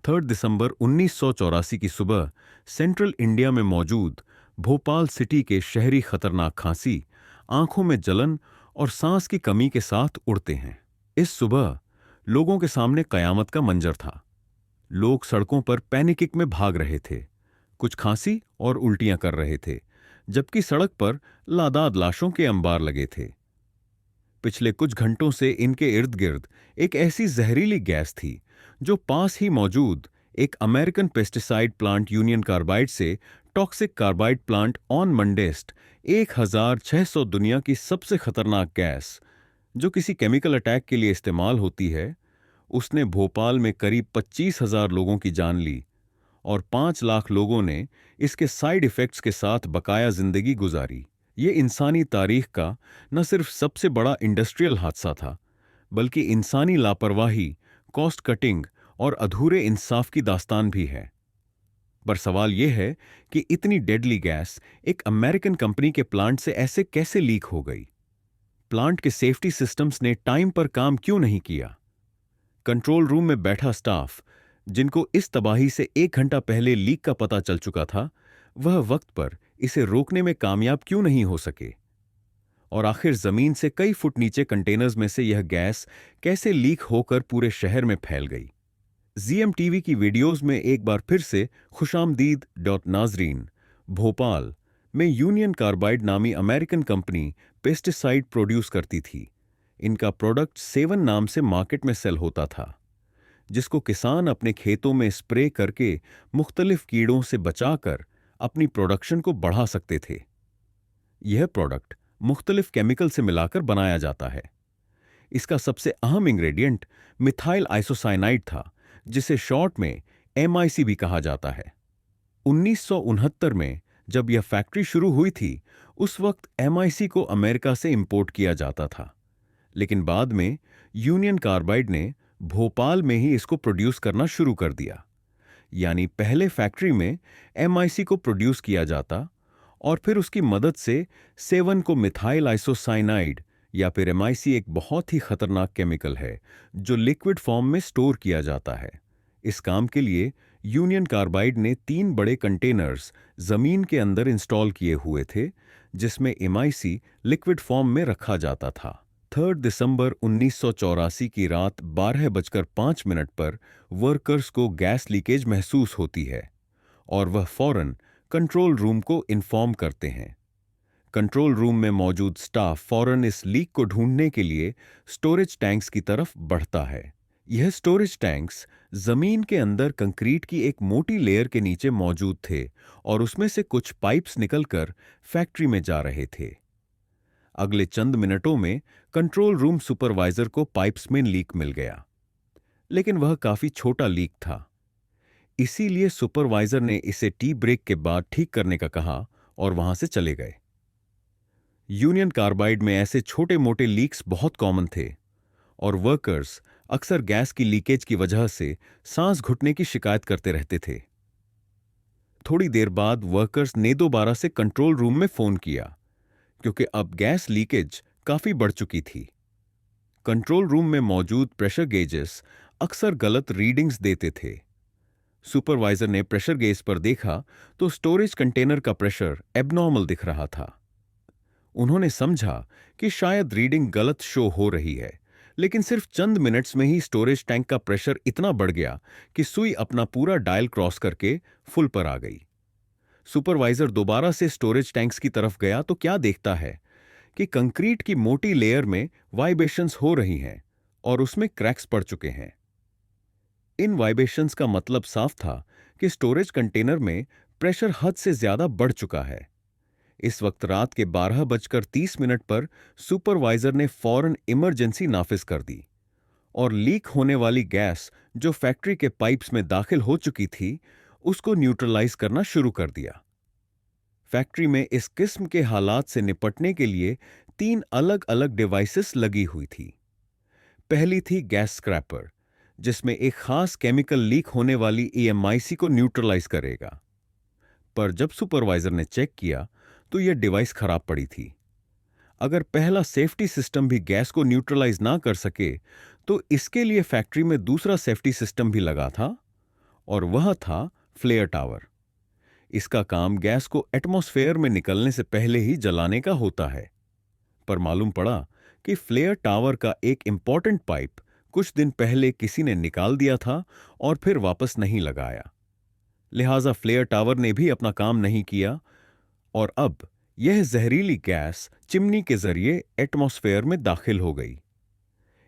3 दिसंबर 1984 की सुबह central India में मौजूद भोपाल सिटी के शहरी खतरनाक खांसी, आंखों में जलन और सांस की कमी के साथ उड़ते हैं। इस सुबह लोगों के सामने कयामत का मंजर था। लोग सड़कों पर पैनिक में भाग रहे थे, कुछ खांसी और उल्टियां कर रहे थे, जबकि सड़क पर लादाद लाशों के अंबार लगे थे। पिछले कुछ घंटों से इनके इर्द गिर्द एक ऐसी जहरीली गैस थी जो पास ही मौजूद एक American pesticide plant union carbide से टॉक्सिक कार्बाइड प्लांट ऑन मंडेस्ट 1600 दुनिया की सबसे खतरनाक गैस जो किसी केमिकल अटैक के लिए इस्तेमाल होती है, उसने भोपाल में करीब 25,000 लोगों की जान ली और 5 लाख लोगों ने इसके साइड इफेक्ट्स के साथ बकाया जिंदगी गुजारी। ये इंसानी तारीख का न सिर्फ सबसे बड़ा इंडस्ट्रियल हादसा था, बल्कि इंसानी लापरवाही, कॉस्ट कटिंग और अधूरे इंसाफ की दास्तान भी है। पर सवाल यह है कि इतनी डेडली गैस एक अमेरिकन कंपनी के प्लांट से ऐसे कैसे लीक हो गई? प्लांट के सेफ्टी सिस्टम्स ने टाइम पर काम क्यों नहीं किया? कंट्रोल रूम में बैठा स्टाफ, जिनको इस तबाही से 1 घंटा पहले लीक का पता चल चुका था, वह वक्त पर इसे रोकने में कामयाब क्यों नहीं हो सके? और आखिर जमीन से कई फुट नीचे कंटेनर्स में से यह गैस कैसे लीक होकर पूरे शहर में फैल गई? जीएम टीवी की वीडियोस में एक बार फिर से खुशामदीद नाजरीन। भोपाल में यूनियन कार्बाइड नामी अमेरिकन कंपनी पेस्टिसाइड प्रोड्यूस करती थी। इनका प्रोडक्ट सेवन नाम से मार्केट में सेल होता था, जिसको किसान अपने खेतों में स्प्रे करके मुख्तलिफ कीड़ों से बचाकर अपनी प्रोडक्शन को बढ़ा सकते थे। यह प्रोडक्ट मुख्तलिफ केमिकल से मिलाकर बनाया जाता है। इसका सबसे अहम इंग्रेडिएंट मिथाइल आइसोसाइनाइड था, जिसे शॉर्ट में MIC भी कहा जाता है। 1969 में जब यह फैक्ट्री शुरू हुई थी, उस वक्त MIC को अमेरिका से इंपोर्ट किया जाता था, लेकिन बाद में यूनियन कार्बाइड ने भोपाल में ही इसको प्रोड्यूस करना शुरू कर दिया। यानी पहले फैक्ट्री में MIC को प्रोड्यूस किया जाता और फिर उसकी मदद से सेवन को मिथाइल आइसोसाइनाइड या फिर MIC एक बहुत ही खतरनाक केमिकल है जो लिक्विड फॉर्म में स्टोर किया जाता है। इस काम के लिए यूनियन कार्बाइड ने 3 बड़े कंटेनर्स जमीन के अंदर इंस्टॉल किए हुए थे, जिसमें MIC लिक्विड फॉर्म में रखा जाता था। 3 दिसंबर 1984 की रात 12:05 पर वर्कर्स को गैस लीकेज महसूस होती है और वह फौरन कंट्रोल रूम को इन्फॉर्म करते हैं। कंट्रोल रूम में मौजूद स्टाफ फौरन इस लीक को ढूंढने के लिए स्टोरेज टैंक्स की तरफ बढ़ता है। यह स्टोरेज टैंक्स जमीन के अंदर कंक्रीट की एक मोटी लेयर के नीचे मौजूद थे और उसमें से कुछ पाइप्स निकलकर फैक्ट्री में जा रहे थे। अगले चंद मिनटों में कंट्रोल रूम सुपरवाइजर को पाइप्स में लीक मिल गया, लेकिन वह काफी छोटा लीक था। इसीलिए सुपरवाइजर ने इसे टी ब्रेक के बाद ठीक करने का कहा और वहां से चले गए। यूनियन कार्बाइड में ऐसे छोटे मोटे लीक्स बहुत कॉमन थे और वर्कर्स अक्सर गैस की लीकेज की वजह से सांस घुटने की शिकायत करते रहते थे। थोड़ी देर बाद वर्कर्स ने दोबारा से कंट्रोल रूम में फोन किया, क्योंकि अब गैस लीकेज काफी बढ़ चुकी थी। कंट्रोल रूम में मौजूद प्रेशर गेजेस अक्सर गलत रीडिंग्स देते थे। सुपरवाइजर ने प्रेशर गेज पर देखा तो स्टोरेज कंटेनर का प्रेशर एबनॉर्मल दिख रहा था। उन्होंने समझा कि शायद रीडिंग गलत शो हो रही है, लेकिन सिर्फ चंद मिनट्स में ही स्टोरेज टैंक का प्रेशर इतना बढ़ गया कि सुई अपना पूरा डायल क्रॉस करके फुल पर आ गई। सुपरवाइजर दोबारा से स्टोरेज टैंक्स की तरफ गया तो क्या देखता है कि कंक्रीट की मोटी लेयर में वाइब्रेशंस हो रही हैं और उसमें क्रैक्स पड़ चुके हैं। इन वाइब्रेशंस का मतलब साफ था कि स्टोरेज कंटेनर में प्रेशर हद से ज्यादा बढ़ चुका है। इस वक्त रात के 12:30 पर सुपरवाइजर ने फौरन इमरजेंसी नाफिज कर दी और लीक होने वाली गैस जो फैक्ट्री के पाइप्स में दाखिल हो चुकी थी, उसको न्यूट्रलाइज करना शुरू कर दिया। फैक्ट्री में इस किस्म के हालात से निपटने के लिए 3 अलग अलग डिवाइसेस लगी हुई थी। पहली थी गैस स्क्रैपर, जिसमें एक खास केमिकल लीक होने वाली EMIC को न्यूट्रलाइज करेगा। पर जब सुपरवाइजर ने चेक किया तो यह डिवाइस खराब पड़ी थी। अगर पहला सेफ्टी सिस्टम भी गैस को न्यूट्रलाइज ना कर सके, तो इसके लिए फैक्ट्री में दूसरा सेफ्टी सिस्टम भी लगा था और वह था फ्लेयर टावर। इसका काम गैस को एटमॉस्फेयर में निकलने से पहले ही जलाने का होता है। पर मालूम पड़ा कि फ्लेयर टावर का एक इंपॉर्टेंट पाइप कुछ दिन पहले किसी ने निकाल दिया था और फिर वापस नहीं लगाया। लिहाजा फ्लेयर टावर ने भी अपना काम नहीं किया और अब यह जहरीली गैस चिमनी के जरिए एटमॉस्फेयर में दाखिल हो गई।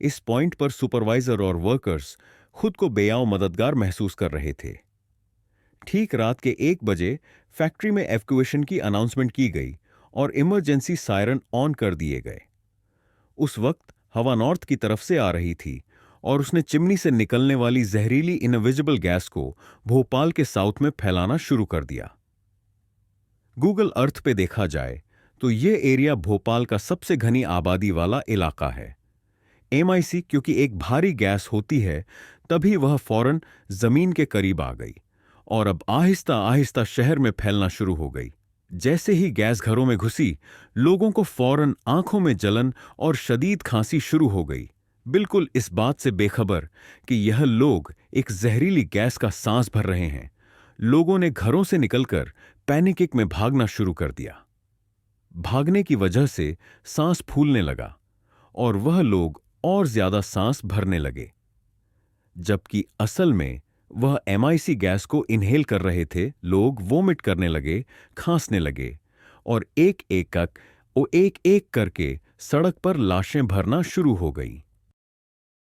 इस पॉइंट पर सुपरवाइजर और वर्कर्स खुद को बेयाव मददगार महसूस कर रहे थे। ठीक रात के 1 बजे फैक्ट्री में एवैक्यूएशन की अनाउंसमेंट की गई और इमरजेंसी सायरन ऑन कर दिए गए। उस वक्त हवा नॉर्थ की तरफ से आ रही थी और उसने चिमनी से निकलने वाली जहरीली इनविजिबल गैस को भोपाल के साउथ में फैलाना शुरू कर दिया। गूगल अर्थ पे देखा जाए तो यह एरिया भोपाल का सबसे घनी आबादी वाला इलाका है। एमआईसी क्योंकि एक भारी गैस होती है, तभी वह फौरन जमीन के करीब आ गई और अब आहिस्ता आहिस्ता शहर में फैलना शुरू हो गई। जैसे ही गैस घरों में घुसी, लोगों को फौरन आंखों में जलन और शदीद खांसी शुरू हो गई, बिल्कुल इस बात से बेखबर कि यह लोग एक जहरीली गैस का सांस भर रहे हैं। लोगों ने घरों से निकलकर पैनिक में भागना शुरू कर दिया। भागने की वजह से सांस फूलने लगा और वह लोग और ज्यादा सांस भरने लगे, जबकि असल में वह एमआईसी गैस को इनहेल कर रहे थे। लोग वोमिट करने लगे, खांसने लगे और एक एक करके सड़क पर लाशें भरना शुरू हो गई।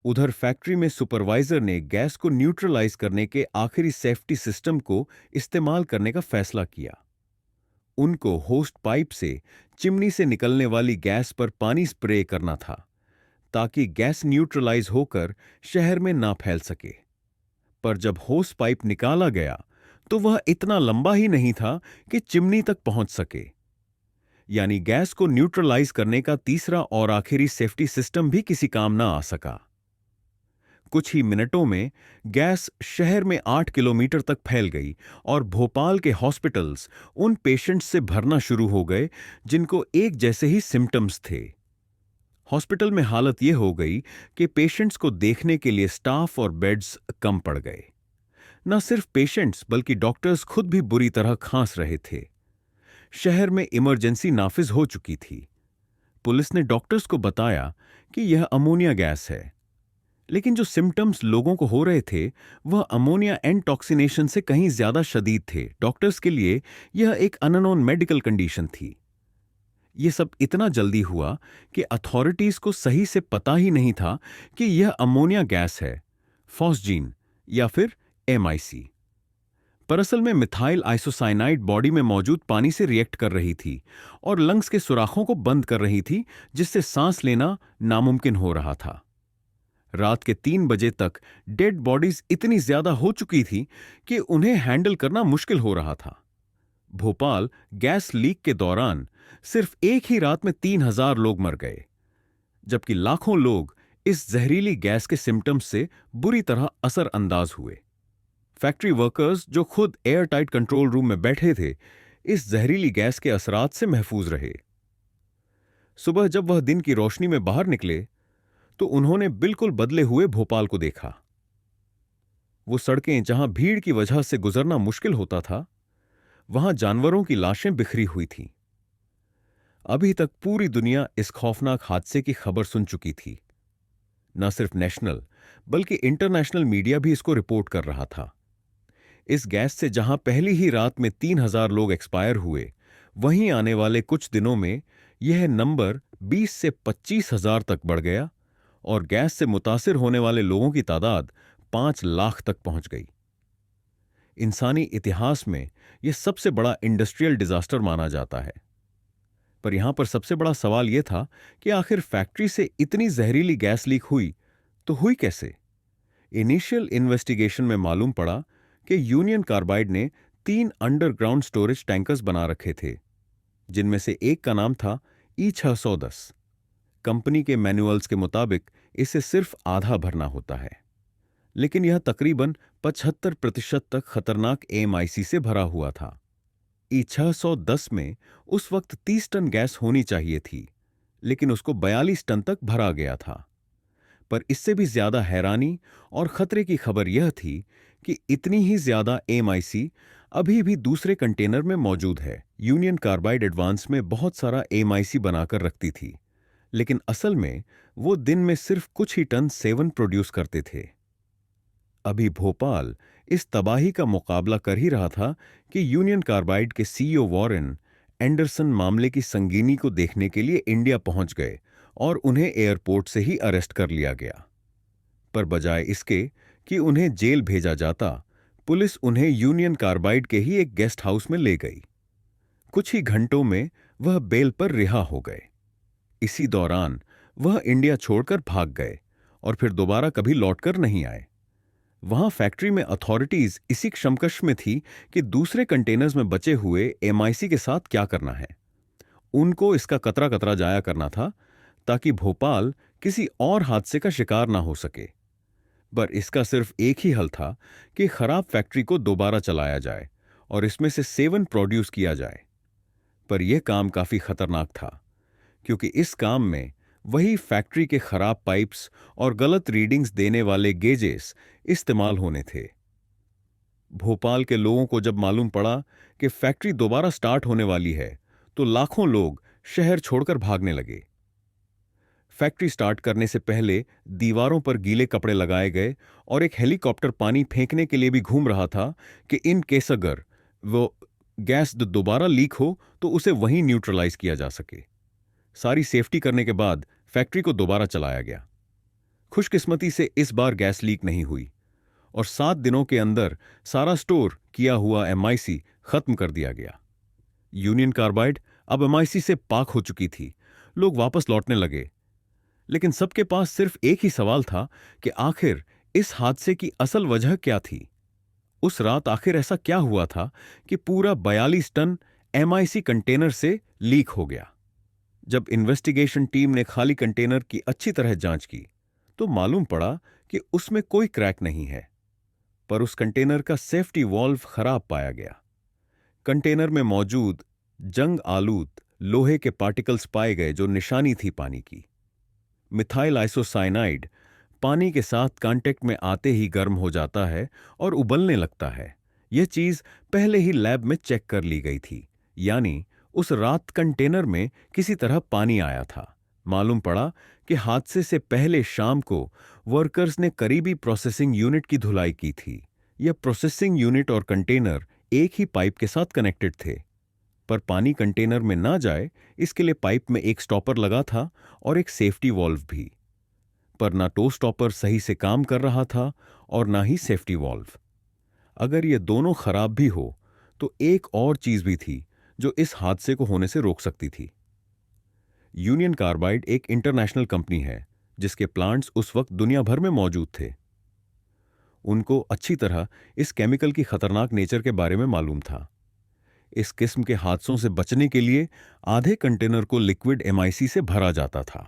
उधर फैक्ट्री में सुपरवाइजर ने गैस को न्यूट्रलाइज करने के आखिरी सेफ्टी सिस्टम को इस्तेमाल करने का फैसला किया। उनको होस्ट पाइप से चिमनी से निकलने वाली गैस पर पानी स्प्रे करना था ताकि गैस न्यूट्रलाइज होकर शहर में ना फैल सके। पर जब होस पाइप निकाला गया तो वह इतना लंबा ही नहीं था कि चिमनी तक पहुंच सके। यानी गैस को न्यूट्रलाइज करने का तीसरा और आखिरी सेफ्टी सिस्टम भी किसी काम ना आ सका। कुछ ही मिनटों में गैस शहर में 8 किलोमीटर तक फैल गई और भोपाल के हॉस्पिटल्स उन पेशेंट्स से भरना शुरू हो गए जिनको एक जैसे ही सिम्टम्स थे। हॉस्पिटल में हालत यह हो गई कि पेशेंट्स को देखने के लिए स्टाफ और बेड्स कम पड़ गए। न सिर्फ पेशेंट्स बल्कि डॉक्टर्स खुद भी बुरी तरह खांस रहे थे। शहर में इमरजेंसी नाफिज हो चुकी थी। पुलिस ने डॉक्टर्स को बताया कि यह अमोनिया गैस है, लेकिन जो सिम्टम्स लोगों को हो रहे थे वह अमोनिया एंटॉक्सिनेशन से कहीं ज्यादा शदीद थे। डॉक्टर्स के लिए यह एक अननोन मेडिकल कंडीशन थी। यह सब इतना जल्दी हुआ कि अथॉरिटीज को सही से पता ही नहीं था कि यह अमोनिया गैस है, फॉस्जीन या फिर एमआईसी। पर असल में मिथाइल आइसोसाइनाइड बॉडी में मौजूद पानी से रिएक्ट कर रही थी और लंग्स के सुराखों को बंद कर रही थी, जिससे सांस लेना नामुमकिन हो रहा था। रात के 3 बजे तक डेड बॉडीज इतनी ज्यादा हो चुकी थी कि उन्हें हैंडल करना मुश्किल हो रहा था। भोपाल गैस लीक के दौरान सिर्फ एक ही रात में 3000 लोग मर गए, जबकि लाखों लोग इस जहरीली गैस के सिम्टम्स से बुरी तरह असर अंदाज हुए। फैक्ट्री वर्कर्स जो खुद एयर टाइट कंट्रोल रूम में बैठे थे, इस जहरीली गैस के असरात से महफूज रहे। सुबह जब वह दिन की रोशनी में बाहर निकले तो उन्होंने बिल्कुल बदले हुए भोपाल को देखा। वो सड़कें जहां भीड़ की वजह से गुजरना मुश्किल होता था, वहां जानवरों की लाशें बिखरी हुई थीं। अभी तक पूरी दुनिया इस खौफनाक हादसे की खबर सुन चुकी थी। न सिर्फ नेशनल बल्कि इंटरनेशनल मीडिया भी इसको रिपोर्ट कर रहा था। इस गैस से जहां पहली ही रात में 3000 लोग एक्सपायर हुए, वहीं आने वाले कुछ दिनों में यह नंबर 20 से 25,000 तक बढ़ गया और गैस से मुतासिर होने वाले लोगों की तादाद 5 लाख तक पहुंच गई। इंसानी इतिहास में यह सबसे बड़ा इंडस्ट्रियल डिजास्टर माना जाता है। पर यहां पर सबसे बड़ा सवाल यह था कि आखिर फैक्ट्री से इतनी जहरीली गैस लीक हुई तो हुई कैसे? इनिशियल इन्वेस्टिगेशन में मालूम पड़ा कि यूनियन कार्बाइड ने 3 अंडरग्राउंड स्टोरेज टैंकर्स बना रखे थे, जिनमें से एक का नाम था E610। कंपनी के मैनुअल्स के मुताबिक इसे सिर्फ आधा भरना होता है, लेकिन यह तकरीबन 75% तक खतरनाक एमआईसी से भरा हुआ था। E610 में उस वक्त 30 टन गैस होनी चाहिए थी, लेकिन उसको 42 टन तक भरा गया था। पर इससे भी ज्यादा हैरानी और खतरे की खबर यह थी कि इतनी ही ज्यादा एमआईसी अभी भी दूसरे कंटेनर में मौजूद है। यूनियन कार्बाइड एडवांस में बहुत सारा एमआईसी बनाकर रखती थी, लेकिन असल में वो दिन में सिर्फ कुछ ही टन सेवन प्रोड्यूस करते थे। अभी भोपाल इस तबाही का मुकाबला कर ही रहा था कि यूनियन कार्बाइड के सीईओ वॉरेन एंडरसन मामले की संगीनी को देखने के लिए इंडिया पहुंच गए और उन्हें एयरपोर्ट से ही अरेस्ट कर लिया गया। पर बजाय इसके कि उन्हें जेल भेजा जाता, पुलिस उन्हें यूनियन कार्बाइड के ही एक गेस्ट हाउस में ले गई। कुछ ही घंटों में वह बेल पर रिहा हो गए। इसी दौरान वह इंडिया छोड़कर भाग गए और फिर दोबारा कभी लौटकर नहीं आए। वहां फैक्ट्री में अथॉरिटीज इसी क्षमकश में थी कि दूसरे कंटेनर्स में बचे हुए एमआईसी के साथ क्या करना है। उनको इसका कतरा कतरा जाया करना था ताकि भोपाल किसी और हादसे का शिकार ना हो सके। पर इसका सिर्फ एक ही हल था कि खराब फैक्ट्री को दोबारा चलाया जाए और इसमें से सेवन प्रोड्यूस किया जाए। पर यह काम काफी खतरनाक था, क्योंकि इस काम में वही फैक्ट्री के खराब पाइप्स और गलत रीडिंग्स देने वाले गेजेस इस्तेमाल होने थे। भोपाल के लोगों को जब मालूम पड़ा कि फैक्ट्री दोबारा स्टार्ट होने वाली है, तो लाखों लोग शहर छोड़कर भागने लगे। फैक्ट्री स्टार्ट करने से पहले दीवारों पर गीले कपड़े लगाए गए और एक हेलीकॉप्टर पानी फेंकने के लिए भी घूम रहा था कि इन केस अगर वो गैस दोबारा लीक हो तो उसे वहीं न्यूट्रलाइज किया जा सके। सारी सेफ्टी करने के बाद फैक्ट्री को दोबारा चलाया गया। खुशकिस्मती से इस बार गैस लीक नहीं हुई और 7 दिनों के अंदर सारा स्टोर किया हुआ एमआईसी खत्म कर दिया गया। यूनियन कार्बाइड अब एमआईसी से पाक हो चुकी थी। लोग वापस लौटने लगे, लेकिन सबके पास सिर्फ एक ही सवाल था कि आखिर इस हादसे की असल वजह क्या थी। उस रात आखिर ऐसा क्या हुआ था कि पूरा 42 टन एमआईसी कंटेनर से लीक हो गया। जब इन्वेस्टिगेशन टीम ने खाली कंटेनर की अच्छी तरह जांच की, तो मालूम पड़ा कि उसमें कोई क्रैक नहीं है, पर उस कंटेनर का सेफ्टी वॉल्व खराब पाया गया। कंटेनर में मौजूद जंग आलूद लोहे के पार्टिकल्स पाए गए, जो निशानी थी पानी की। मिथाइल आइसोसाइनाइड पानी के साथ कांटेक्ट में आते ही गर्म हो जाता है और उबलने लगता है। यह चीज पहले ही लैब में चेक कर ली गई थी, यानी उस रात कंटेनर में किसी तरह पानी आया था। मालूम पड़ा कि हादसे से पहले शाम को वर्कर्स ने करीबी प्रोसेसिंग यूनिट की धुलाई की थी। यह प्रोसेसिंग यूनिट और कंटेनर एक ही पाइप के साथ कनेक्टेड थे, पर पानी कंटेनर में ना जाए इसके लिए पाइप में एक स्टॉपर लगा था और एक सेफ्टी वॉल्व भी। पर ना टो स्टॉपर सही से काम कर रहा था और ना ही सेफ्टी वॉल्व। अगर ये दोनों खराब भी हो तो एक और चीज भी थी जो इस हादसे को होने से रोक सकती थी। यूनियन कार्बाइड एक इंटरनेशनल कंपनी है जिसके प्लांट्स उस वक्त दुनिया भर में मौजूद थे। उनको अच्छी तरह इस केमिकल की खतरनाक नेचर के बारे में मालूम था। इस किस्म के हादसों से बचने के लिए आधे कंटेनर को लिक्विड एमआईसी से भरा जाता था।